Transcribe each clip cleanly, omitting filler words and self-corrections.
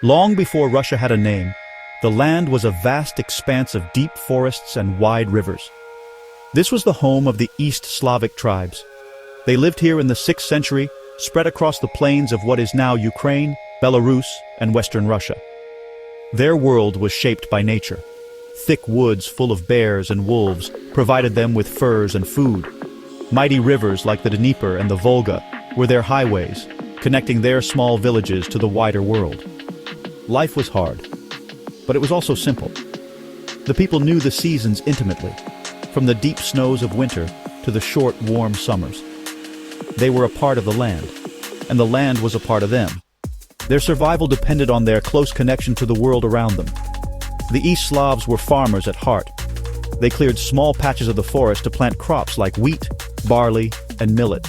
Long before Russia had a name, the land was a vast expanse of deep forests and wide rivers. This was the home of the East Slavic tribes. They lived here in the 6th century, spread across the plains of what is now Ukraine, Belarus, and Western Russia. Their world was shaped by nature. Thick woods full of bears and wolves provided them with furs and food. Mighty rivers like the Dnieper and the Volga were their highways, connecting their small villages to the wider world. Life was hard, but it was also simple. The people knew the seasons intimately, from the deep snows of winter to the short, warm summers. They were a part of the land, and the land was a part of them. Their survival depended on their close connection to the world around them. The East Slavs were farmers at heart. They cleared small patches of the forest to plant crops like wheat, barley, and millet.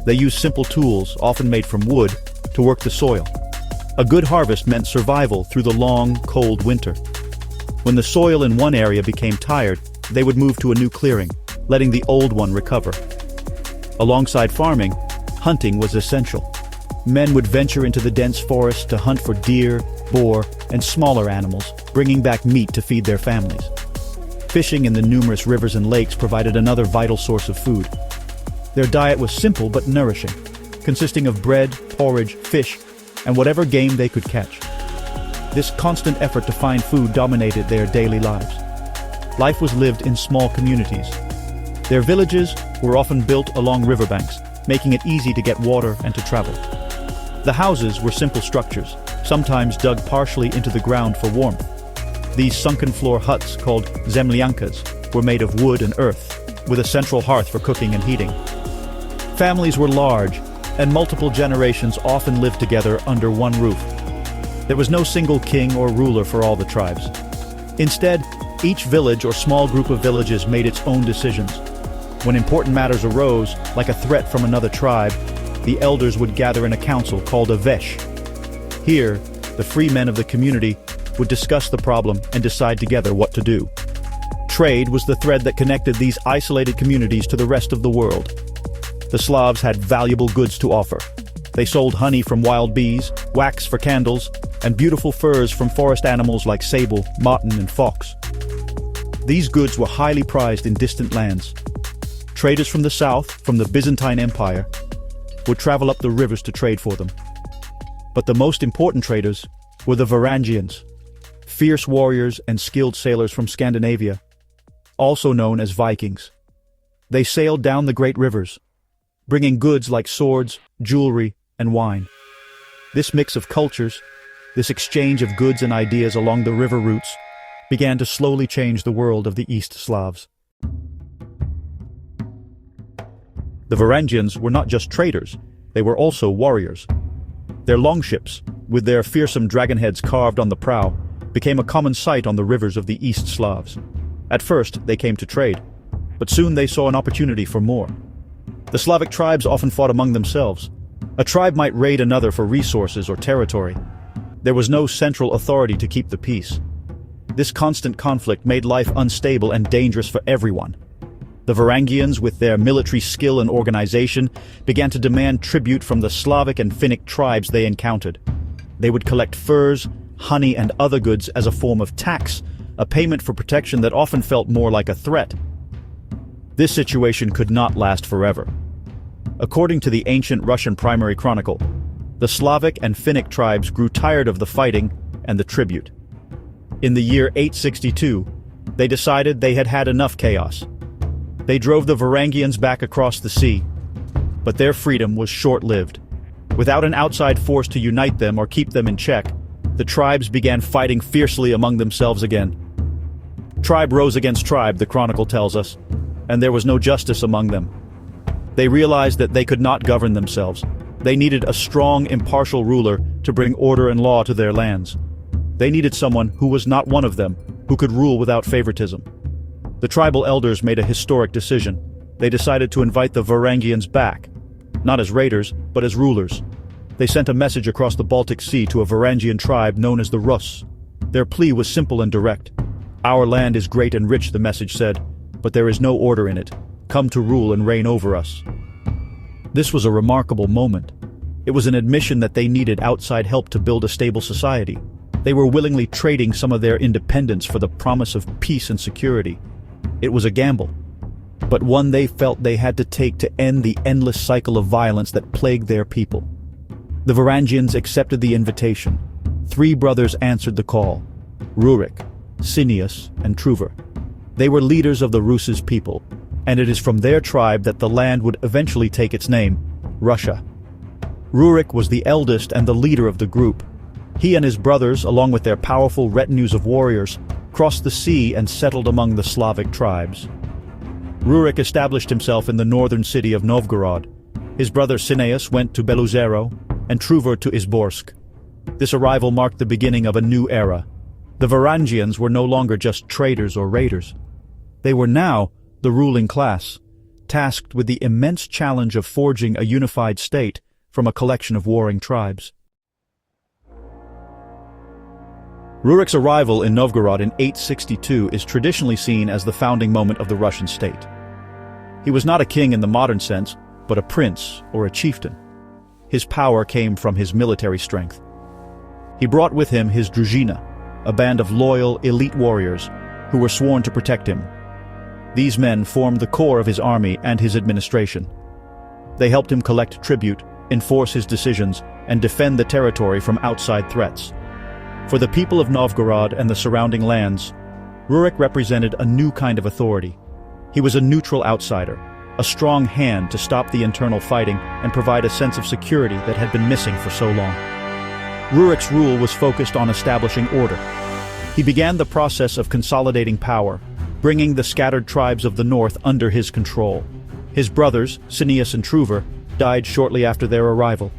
They used simple tools, often made from wood, to work the soil. A good harvest meant survival through the long, cold winter. When the soil in one area became tired, they would move to a new clearing, letting the old one recover. Alongside farming, hunting was essential. Men would venture into the dense forest to hunt for deer, boar, and smaller animals, bringing back meat to feed their families. Fishing in the numerous rivers and lakes provided another vital source of food. Their diet was simple but nourishing, consisting of bread, porridge, fish, and whatever game they could catch. This constant effort to find food dominated their daily lives. Life was lived in small communities. Their villages were often built along riverbanks, making it easy to get water and to travel. The houses were simple structures, sometimes dug partially into the ground for warmth. These sunken-floor huts, called zemlyankas, were made of wood and earth, with a central hearth for cooking and heating. Families were large, and multiple generations often lived together under one roof. There was no single king or ruler for all the tribes. Instead, each village or small group of villages made its own decisions. When important matters arose, like a threat from another tribe, the elders would gather in a council called a vesh. Here, the free men of the community would discuss the problem and decide together what to do. Trade was the thread that connected these isolated communities to the rest of the world. The Slavs had valuable goods to offer. They sold honey from wild bees, wax for candles, and beautiful furs from forest animals like sable, marten, and fox. These goods were highly prized in distant lands. Traders from the south, from the Byzantine Empire, would travel up the rivers to trade for them. But the most important traders were the Varangians, fierce warriors and skilled sailors from Scandinavia, also known as Vikings. They sailed down the great rivers, bringing goods like swords, jewelry, and wine. This mix of cultures, this exchange of goods and ideas along the river routes, began to slowly change the world of the East Slavs. The Varangians were not just traders, they were also warriors. Their longships, with their fearsome dragon heads carved on the prow, became a common sight on the rivers of the East Slavs. At first, they came to trade, but soon they saw an opportunity for more. The Slavic tribes often fought among themselves. A tribe might raid another for resources or territory. There was no central authority to keep the peace. This constant conflict made life unstable and dangerous for everyone. The Varangians, with their military skill and organization, began to demand tribute from the Slavic and Finnic tribes they encountered. They would collect furs, honey, and other goods as a form of tax, a payment for protection that often felt more like a threat. This situation could not last forever. According to the ancient Russian primary chronicle, the Slavic and Finnic tribes grew tired of the fighting and the tribute. In the year 862, they decided they had had enough chaos. They drove the Varangians back across the sea, but their freedom was short-lived. Without an outside force to unite them or keep them in check, the tribes began fighting fiercely among themselves again. Tribe rose against tribe, the chronicle tells us, and there was no justice among them. They realized that they could not govern themselves. They needed a strong, impartial ruler to bring order and law to their lands. They needed someone who was not one of them, who could rule without favoritism. The tribal elders made a historic decision. They decided to invite the Varangians back, not as raiders, but as rulers. They sent a message across the Baltic Sea to a Varangian tribe known as the Rus. Their plea was simple and direct. "Our land is great and rich," the message said, "but there is no order in it. Come to rule and reign over us." This was a remarkable moment. It was an admission that they needed outside help to build a stable society. They were willingly trading some of their independence for the promise of peace and security. It was a gamble, but one they felt they had to take to end the endless cycle of violence that plagued their people. The Varangians accepted the invitation. 3 brothers answered the call: Rurik, Cineas, and Truvor. They were leaders of the Rus's people, and it is from their tribe that the land would eventually take its name, Russia. Rurik was the eldest and the leader of the group. He and his brothers, along with their powerful retinues of warriors, crossed the sea and settled among the Slavic tribes. Rurik established himself in the northern city of Novgorod. His brother Cineas went to Beluzero, and Truvor to Izborsk. This arrival marked the beginning of a new era. The Varangians were no longer just traders or raiders. They were now the ruling class, tasked with the immense challenge of forging a unified state from a collection of warring tribes. Rurik's arrival in Novgorod in 862 is traditionally seen as the founding moment of the Russian state. He was not a king in the modern sense, but a prince or a chieftain. His power came from his military strength. He brought with him his druzhina, a band of loyal, elite warriors who were sworn to protect him. These men formed the core of his army and his administration. They helped him collect tribute, enforce his decisions, and defend the territory from outside threats. For the people of Novgorod and the surrounding lands, Rurik represented a new kind of authority. He was a neutral outsider, a strong hand to stop the internal fighting and provide a sense of security that had been missing for so long. Rurik's rule was focused on establishing order. He began the process of consolidating power, bringing the scattered tribes of the north under his control. His brothers, Cineas and Truvor, died shortly after their arrival,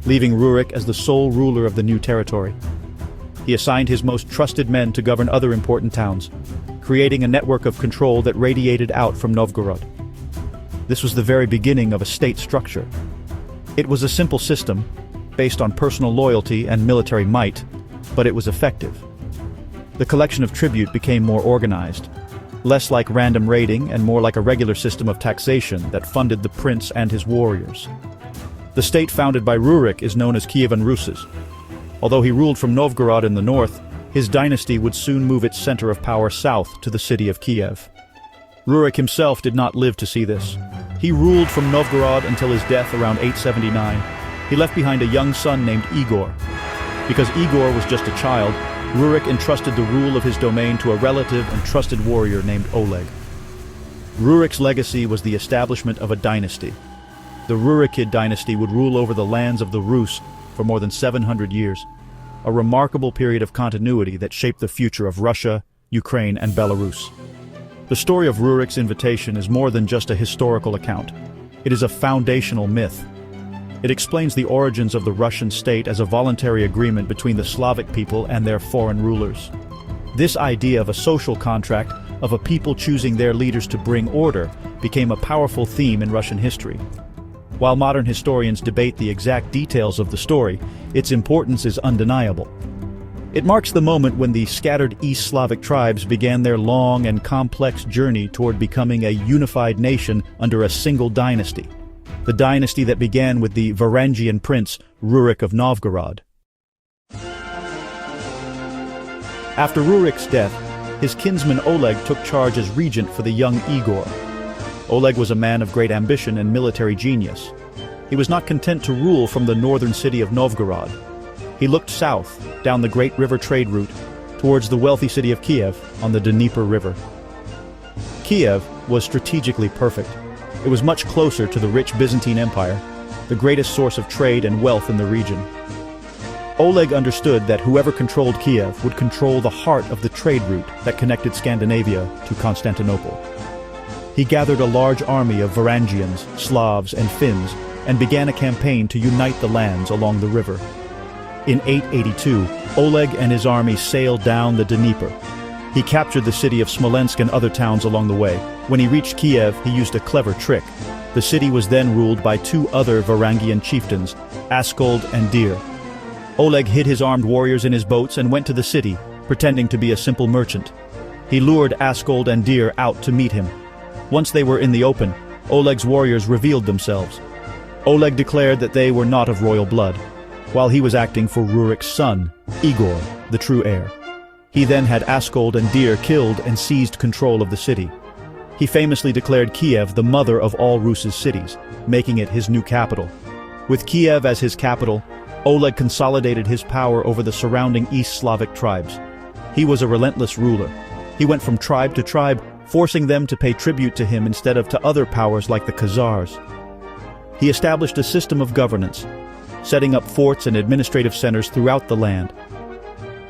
leaving Rurik as the sole ruler of the new territory. He assigned his most trusted men to govern other important towns, creating a network of control that radiated out from Novgorod. This was the very beginning of a state structure. It was a simple system, based on personal loyalty and military might, but it was effective. The collection of tribute became more organized, less like random raiding and more like a regular system of taxation that funded the prince and his warriors. The state founded by Rurik is known as Kievan Rus'. Although he ruled from Novgorod in the north, his dynasty would soon move its center of power south to the city of Kiev. Rurik himself did not live to see this. He ruled from Novgorod until his death around 879. He left behind a young son named Igor. Because Igor was just a child, Rurik entrusted the rule of his domain to a relative and trusted warrior named Oleg. Rurik's legacy was the establishment of a dynasty. The Rurikid dynasty would rule over the lands of the Rus for more than 700 years, a remarkable period of continuity that shaped the future of Russia, Ukraine, and Belarus. The story of Rurik's invitation is more than just a historical account. It is a foundational myth. It explains the origins of the Russian state as a voluntary agreement between the Slavic people and their foreign rulers. This idea of a social contract, of a people choosing their leaders to bring order, became a powerful theme in Russian history. While modern historians debate the exact details of the story, its importance is undeniable. It marks the moment when the scattered East Slavic tribes began their long and complex journey toward becoming a unified nation under a single dynasty. The dynasty that began with the Varangian prince Rurik of Novgorod. After Rurik's death, his kinsman Oleg took charge as regent for the young Igor. Oleg was a man of great ambition and military genius. He was not content to rule from the northern city of Novgorod. He looked south, down the great river trade route, towards the wealthy city of Kiev on the Dnieper River. Kiev was strategically perfect. It was much closer to the rich Byzantine Empire, the greatest source of trade and wealth in the region. Oleg understood that whoever controlled Kiev would control the heart of the trade route that connected Scandinavia to Constantinople. He gathered a large army of Varangians, Slavs, and Finns and began a campaign to unite the lands along the river. In 882, Oleg and his army sailed down the Dnieper. He captured the city of Smolensk and other towns along the way. When he reached Kiev, he used a clever trick. The city was then ruled by 2 other Varangian chieftains, Askold and Dir. Oleg hid his armed warriors in his boats and went to the city, pretending to be a simple merchant. He lured Askold and Dir out to meet him. Once they were in the open, Oleg's warriors revealed themselves. Oleg declared that they were not of royal blood, while he was acting for Rurik's son, Igor, the true heir. He then had Askold and Dir killed and seized control of the city. He famously declared Kiev the mother of all Rus' cities, making it his new capital. With Kiev as his capital, Oleg consolidated his power over the surrounding East Slavic tribes. He was a relentless ruler. He went from tribe to tribe, forcing them to pay tribute to him instead of to other powers like the Khazars. He established a system of governance, setting up forts and administrative centers throughout the land.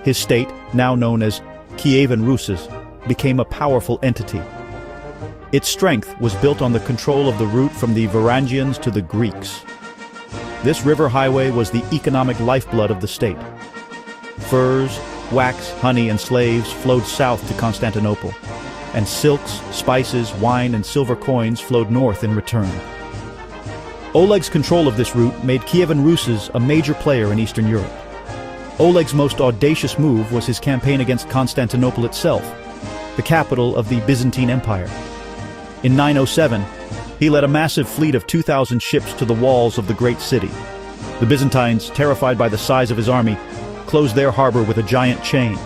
His state, now known as Kievan Rus', became a powerful entity. Its strength was built on the control of the route from the Varangians to the Greeks. This river highway was the economic lifeblood of the state. Furs, wax, honey, and slaves flowed south to Constantinople, and silks, spices, wine, and silver coins flowed north in return. Oleg's control of this route made Kievan Rus' a major player in Eastern Europe. Oleg's most audacious move was his campaign against Constantinople itself, the capital of the Byzantine Empire. In 907, he led a massive fleet of 2,000 ships to the walls of the great city. The Byzantines, terrified by the size of his army, closed their harbor with a giant chain.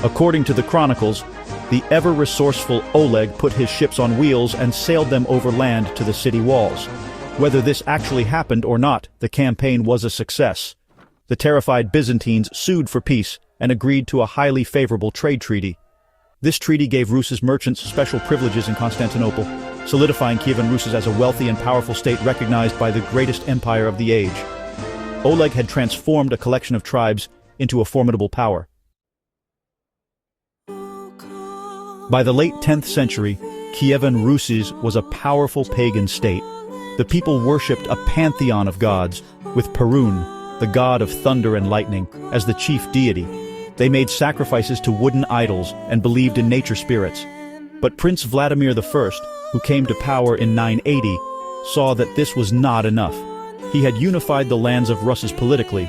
According to the chronicles, the ever-resourceful Oleg put his ships on wheels and sailed them over land to the city walls. Whether this actually happened or not, the campaign was a success. The terrified Byzantines sued for peace and agreed to a highly favorable trade treaty. This treaty gave Rus' merchants special privileges in Constantinople, solidifying Kievan Rus' as a wealthy and powerful state recognized by the greatest empire of the age. Oleg had transformed a collection of tribes into a formidable power. By the late 10th century, Kievan Rus' was a powerful pagan state. The people worshipped a pantheon of gods, with Perun, the god of thunder and lightning, as the chief deity. They made sacrifices to wooden idols and believed in nature spirits. But Prince Vladimir I, who came to power in 980, saw that this was not enough. He had unified the lands of Rus' politically,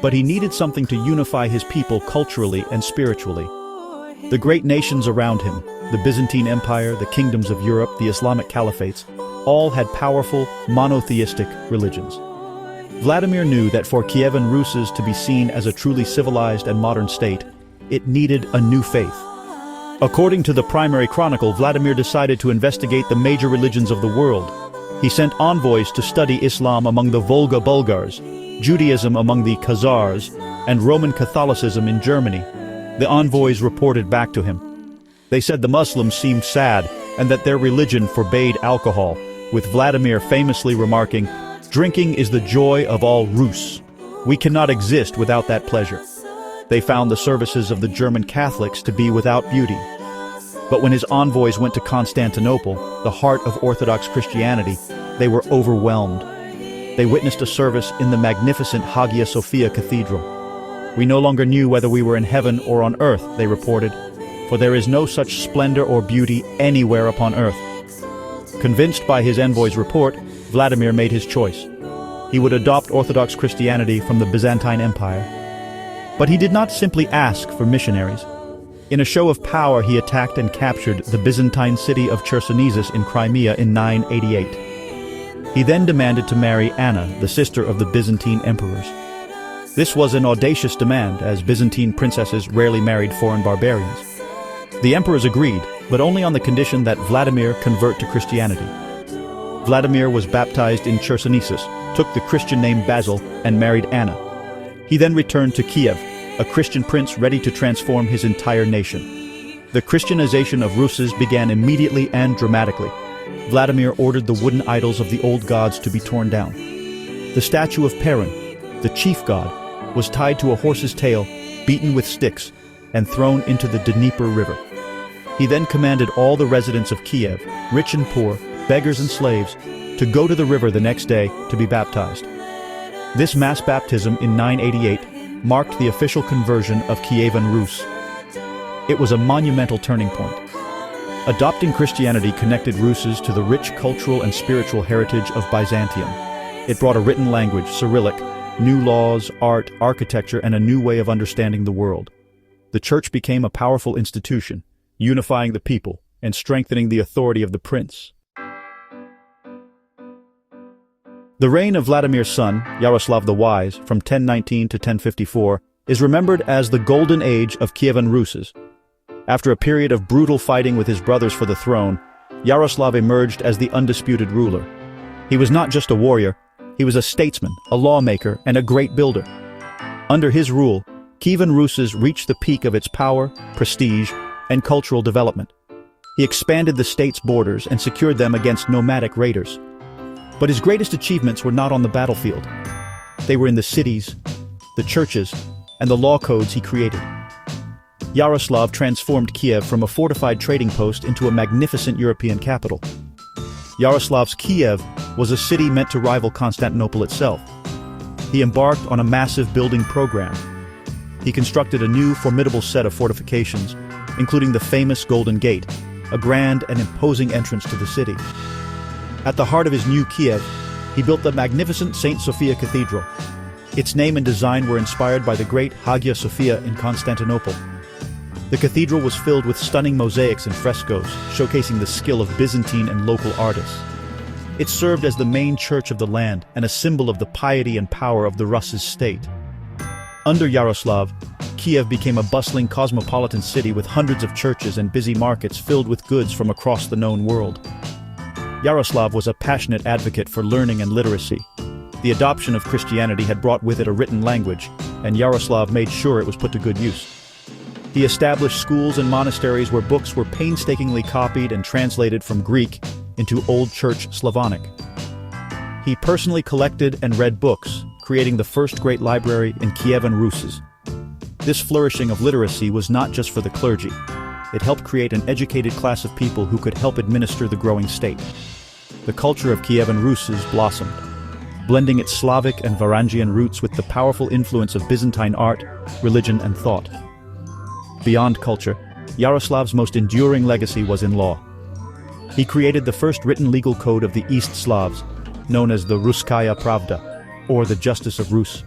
but he needed something to unify his people culturally and spiritually. The great nations around him, the Byzantine Empire, the kingdoms of Europe, the Islamic caliphates, all had powerful, monotheistic religions. Vladimir knew that for Kievan Rus' to be seen as a truly civilized and modern state, it needed a new faith. According to the primary chronicle, Vladimir decided to investigate the major religions of the world. He sent envoys to study Islam among the Volga Bulgars, Judaism among the Khazars, and Roman Catholicism in Germany. The envoys reported back to him. They said the Muslims seemed sad and that their religion forbade alcohol, with Vladimir famously remarking, "Drinking is the joy of all Rus. We cannot exist without that pleasure." They found the services of the German Catholics to be without beauty. But when his envoys went to Constantinople, the heart of Orthodox Christianity, they were overwhelmed. They witnessed a service in the magnificent Hagia Sophia Cathedral. "We no longer knew whether we were in heaven or on earth," they reported, "for there is no such splendor or beauty anywhere upon earth." Convinced by his envoy's report, Vladimir made his choice. He would adopt Orthodox Christianity from the Byzantine Empire. But he did not simply ask for missionaries. In a show of power, he attacked and captured the Byzantine city of Chersonesus in Crimea in 988. He then demanded to marry Anna, the sister of the Byzantine emperors. This was an audacious demand, as Byzantine princesses rarely married foreign barbarians. The emperors agreed, but only on the condition that Vladimir convert to Christianity. Vladimir was baptized in Chersonesus, took the Christian name Basil, and married Anna. He then returned to Kiev, a Christian prince ready to transform his entire nation. The Christianization of Rus' began immediately and dramatically. Vladimir ordered the wooden idols of the old gods to be torn down. The statue of Perun, the chief god, was tied to a horse's tail, beaten with sticks, and thrown into the Dnieper River. He then commanded all the residents of Kiev, rich and poor, beggars and slaves, to go to the river the next day to be baptized. This mass baptism in 988 marked the official conversion of Kievan Rus. It was a monumental turning point. Adopting Christianity connected Rus' to the rich cultural and spiritual heritage of Byzantium. It brought a written language, Cyrillic, new laws, art, architecture, and a new way of understanding the world. The church became a powerful institution, unifying the people and strengthening the authority of the prince. The reign of Vladimir's son, Yaroslav the Wise, from 1019 to 1054, is remembered as the golden age of Kievan Rus'. After a period of brutal fighting with his brothers for the throne, Yaroslav emerged as the undisputed ruler. He was not just a warrior, he was a statesman, a lawmaker, and a great builder. Under his rule, Kievan Rus' reached the peak of its power, prestige, and cultural development. He expanded the state's borders and secured them against nomadic raiders. But his greatest achievements were not on the battlefield. They were in the cities, the churches, and the law codes he created. Yaroslav transformed Kiev from a fortified trading post into a magnificent European capital. Yaroslav's Kiev was a city meant to rival Constantinople itself. He embarked on a massive building program. He constructed a new, formidable set of fortifications, including the famous Golden Gate, a grand and imposing entrance to the city. At the heart of his new Kiev, he built the magnificent St. Sophia Cathedral. Its name and design were inspired by the great Hagia Sophia in Constantinople. The cathedral was filled with stunning mosaics and frescoes, showcasing the skill of Byzantine and local artists. It served as the main church of the land and a symbol of the piety and power of the Rus' state. Under Yaroslav, Kiev became a bustling cosmopolitan city with hundreds of churches and busy markets filled with goods from across the known world. Yaroslav was a passionate advocate for learning and literacy. The adoption of Christianity had brought with it a written language, and Yaroslav made sure it was put to good use. He established schools and monasteries where books were painstakingly copied and translated from Greek into Old Church Slavonic. He personally collected and read books, creating the first great library in Kievan Rus'. This flourishing of literacy was not just for the clergy. It helped create an educated class of people who could help administer the growing state. The culture of Kievan Rus' blossomed, blending its Slavic and Varangian roots with the powerful influence of Byzantine art, religion, and thought. Beyond culture, Yaroslav's most enduring legacy was in law. He created the first written legal code of the East Slavs, known as the Ruskaya Pravda, or the Justice of Rus.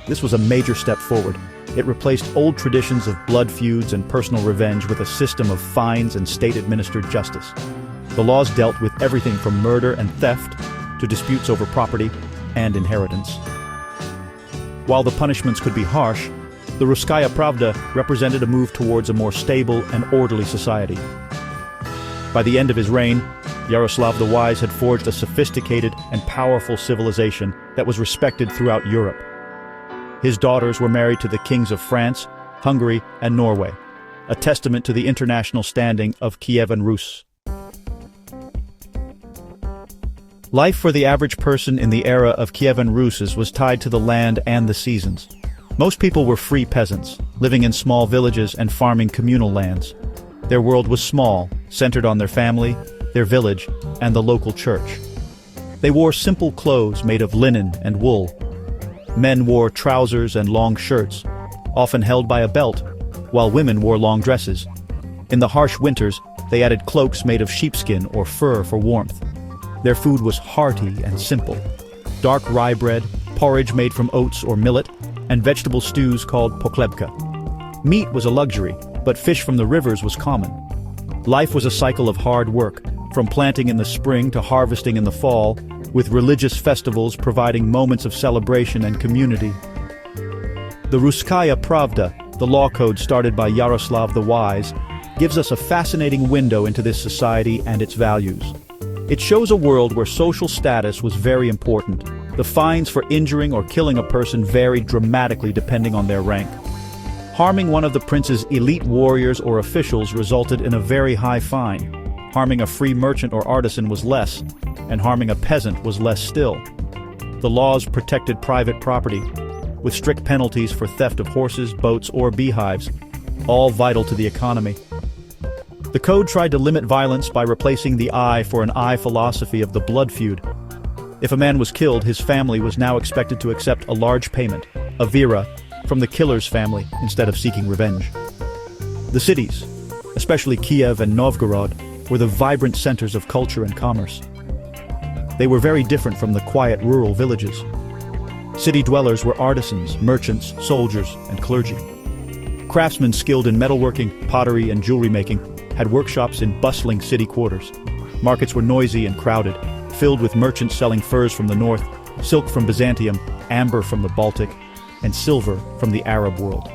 This was a major step forward. It replaced old traditions of blood feuds and personal revenge with a system of fines and state-administered justice. The laws dealt with everything from murder and theft to disputes over property and inheritance. While the punishments could be harsh, the Ruskaya Pravda represented a move towards a more stable and orderly society. By the end of his reign, Yaroslav the Wise had forged a sophisticated and powerful civilization that was respected throughout Europe. His daughters were married to the kings of France, Hungary, and Norway, a testament to the international standing of Kievan Rus. Life for the average person in the era of Kievan Rus' was tied to the land and the seasons. Most people were free peasants, living in small villages and farming communal lands. Their world was small, centered on their family, their village, and the local church. They wore simple clothes made of linen and wool. Men wore trousers and long shirts, often held by a belt, while women wore long dresses. In the harsh winters, they added cloaks made of sheepskin or fur for warmth. Their food was hearty and simple. Dark rye bread, porridge made from oats or millet, and vegetable stews called poklebka. Meat was a luxury, but fish from the rivers was common. Life was a cycle of hard work, from planting in the spring to harvesting in the fall, with religious festivals providing moments of celebration and community. The Ruskaya Pravda, the law code started by Yaroslav the Wise, gives us a fascinating window into this society and its values. It shows a world where social status was very important. The fines for injuring or killing a person varied dramatically depending on their rank. Harming one of the prince's elite warriors or officials resulted in a very high fine. Harming a free merchant or artisan was less, and harming a peasant was less still. The laws protected private property, with strict penalties for theft of horses, boats, or beehives, all vital to the economy. The code tried to limit violence by replacing the eye for an eye philosophy of the blood feud. If a man was killed, his family was now expected to accept a large payment, a vira, from the killer's family instead of seeking revenge. The cities, especially Kiev and Novgorod, were the vibrant centers of culture and commerce. They were very different from the quiet rural villages. City dwellers were artisans, merchants, soldiers, and clergy. Craftsmen skilled in metalworking, pottery, and jewelry making had workshops in bustling city quarters. Markets were noisy and crowded, filled with merchants selling furs from the north, silk from Byzantium, amber from the Baltic, and silver from the Arab world.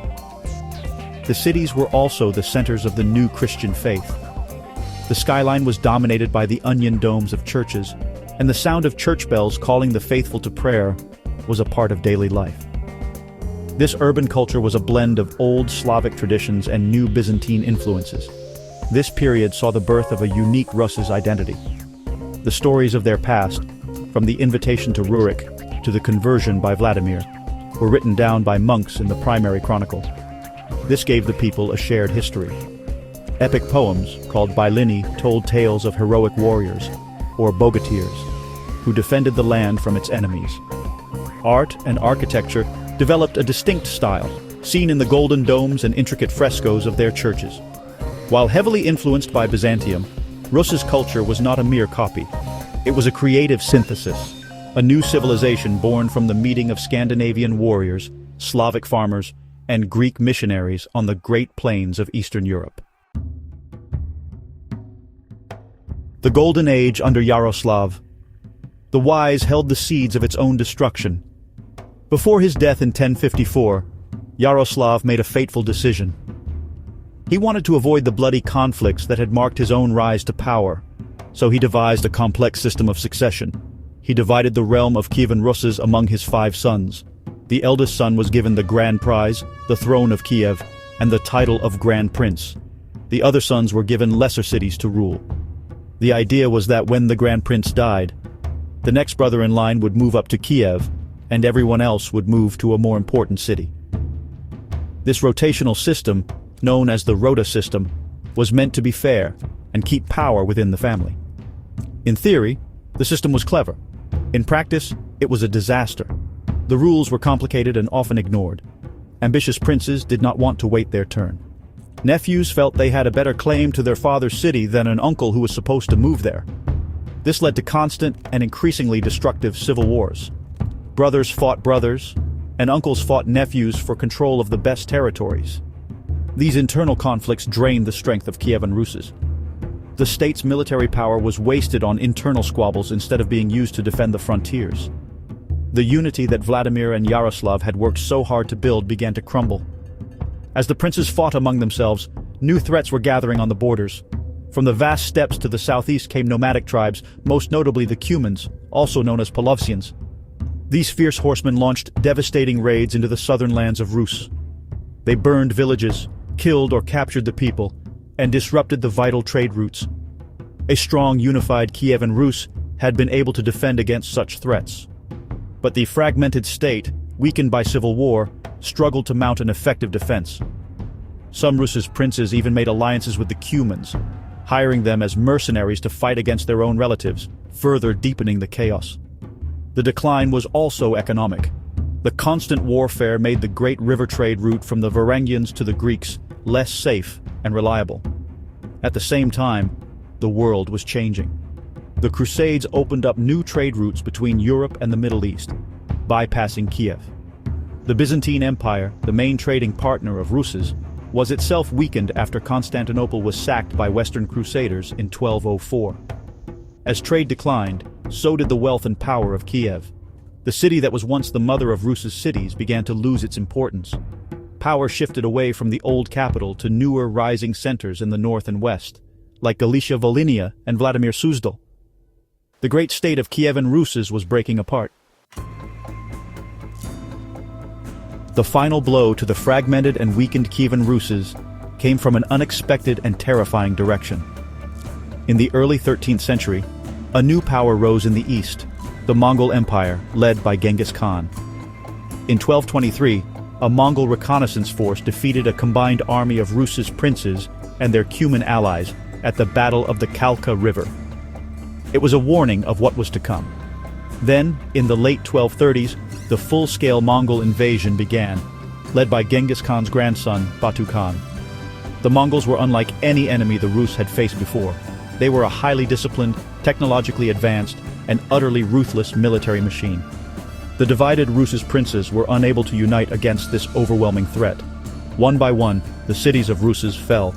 The cities were also the centers of the new Christian faith. The skyline was dominated by the onion domes of churches, and the sound of church bells calling the faithful to prayer was a part of daily life. This urban culture was a blend of old Slavic traditions and new Byzantine influences. This period saw the birth of a unique Rus's identity. The stories of their past, from the invitation to Rurik to the conversion by Vladimir, were written down by monks in the primary chronicle. This gave the people a shared history. Epic poems, called Bylini, told tales of heroic warriors, or bogatirs, who defended the land from its enemies. Art and architecture developed a distinct style, seen in the golden domes and intricate frescoes of their churches. While heavily influenced by Byzantium, Rus's culture was not a mere copy. It was a creative synthesis, a new civilization born from the meeting of Scandinavian warriors, Slavic farmers, and Greek missionaries on the Great Plains of Eastern Europe. The Golden Age under Yaroslav. The wise held the seeds of its own destruction. Before his death in 1054, Yaroslav made a fateful decision. He wanted to avoid the bloody conflicts that had marked his own rise to power, so he devised a complex system of succession. He divided the realm of Kievan Rus' among his 5 sons. The eldest son was given the grand prize, the throne of Kiev, and the title of Grand Prince. The other sons were given lesser cities to rule. The idea was that when the Grand Prince died, the next brother in line would move up to Kiev, and everyone else would move to a more important city. This rotational system, known as the Rota system, was meant to be fair and keep power within the family. In theory, the system was clever. In practice, it was a disaster. The rules were complicated and often ignored. Ambitious princes did not want to wait their turn. Nephews felt they had a better claim to their father's city than an uncle who was supposed to move there. This led to constant and increasingly destructive civil wars. Brothers fought brothers, and uncles fought nephews for control of the best territories. These internal conflicts drained the strength of Kievan Rus'. The state's military power was wasted on internal squabbles instead of being used to defend the frontiers. The unity that Vladimir and Yaroslav had worked so hard to build began to crumble. As the princes fought among themselves, new threats were gathering on the borders. From the vast steppes to the southeast came nomadic tribes, most notably the Cumans, also known as Polovsians. These fierce horsemen launched devastating raids into the southern lands of Rus. They burned villages, killed or captured the people, and disrupted the vital trade routes. A strong, unified Kievan Rus had been able to defend against such threats. But the fragmented state, weakened by civil war, struggled to mount an effective defense. Some Rus' princes even made alliances with the Cumans, hiring them as mercenaries to fight against their own relatives, further deepening the chaos. The decline was also economic. The constant warfare made the great river trade route from the Varangians to the Greeks less safe and reliable. At the same time, the world was changing. The Crusades opened up new trade routes between Europe and the Middle East, bypassing Kiev. The Byzantine Empire, the main trading partner of Rus', was itself weakened after Constantinople was sacked by Western Crusaders in 1204. As trade declined, so did the wealth and power of Kiev. The city that was once the mother of Rus' cities began to lose its importance. Power shifted away from the old capital to newer rising centers in the north and west, like Galicia-Volhynia and Vladimir Suzdal. The great state of Kievan Rus' was breaking apart. The final blow to the fragmented and weakened Kievan Rus' came from an unexpected and terrifying direction. In the early 13th century, a new power rose in the east, the Mongol Empire, led by Genghis Khan. In 1223, a Mongol reconnaissance force defeated a combined army of Rus' princes and their Cuman allies at the Battle of the Kalka River. It was a warning of what was to come. Then, in the late 1230s, the full-scale Mongol invasion began, led by Genghis Khan's grandson, Batu Khan. The Mongols were unlike any enemy the Rus had faced before. They were a highly disciplined, technologically advanced, and utterly ruthless military machine. The divided Rus' princes were unable to unite against this overwhelming threat. One by one, the cities of Rus' fell.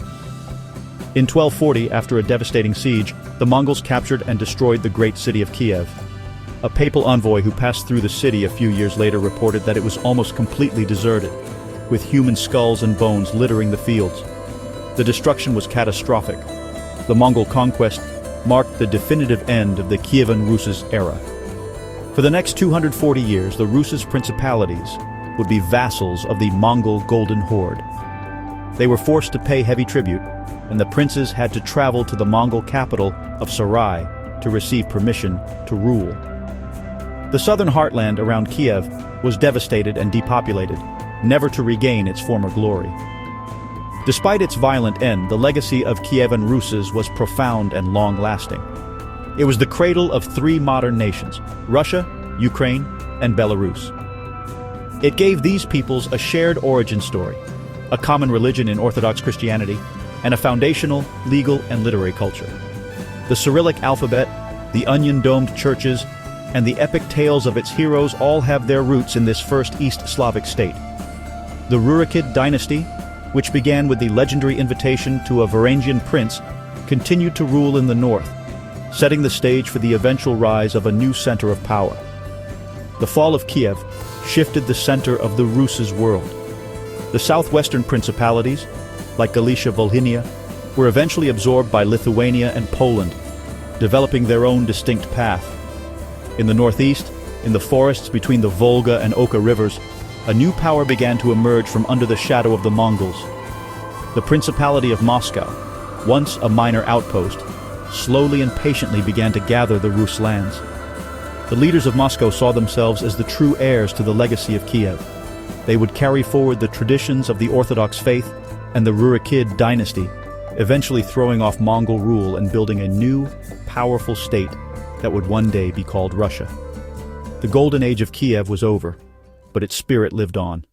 In 1240, after a devastating siege, the Mongols captured and destroyed the great city of Kiev. A papal envoy who passed through the city a few years later reported that it was almost completely deserted, with human skulls and bones littering the fields. The destruction was catastrophic. The Mongol conquest marked the definitive end of the Kievan Rus' era. For the next 240 years, the Rus' principalities would be vassals of the Mongol Golden Horde. They were forced to pay heavy tribute, and the princes had to travel to the Mongol capital of Sarai to receive permission to rule. The southern heartland around Kiev was devastated and depopulated, never to regain its former glory. Despite its violent end, the legacy of Kievan Rus' was profound and long-lasting. It was the cradle of three modern nations: Russia, Ukraine, and Belarus. It gave these peoples a shared origin story, a common religion in Orthodox Christianity, and a foundational, legal, and literary culture. The Cyrillic alphabet, the onion-domed churches, and the epic tales of its heroes all have their roots in this first East Slavic state. The Rurikid dynasty, which began with the legendary invitation to a Varangian prince, continued to rule in the north, setting the stage for the eventual rise of a new center of power. The fall of Kiev shifted the center of the Rus' world. The southwestern principalities, like Galicia-Volhynia, were eventually absorbed by Lithuania and Poland, developing their own distinct path. In the northeast, in the forests between the Volga and Oka rivers, a new power began to emerge from under the shadow of the Mongols. The Principality of Moscow, once a minor outpost, slowly and patiently began to gather the Rus lands. The leaders of Moscow saw themselves as the true heirs to the legacy of Kiev. They would carry forward the traditions of the Orthodox faith and the Rurikid dynasty, eventually throwing off Mongol rule and building a new, powerful state that would one day be called Russia. The golden age of Kiev was over, but its spirit lived on.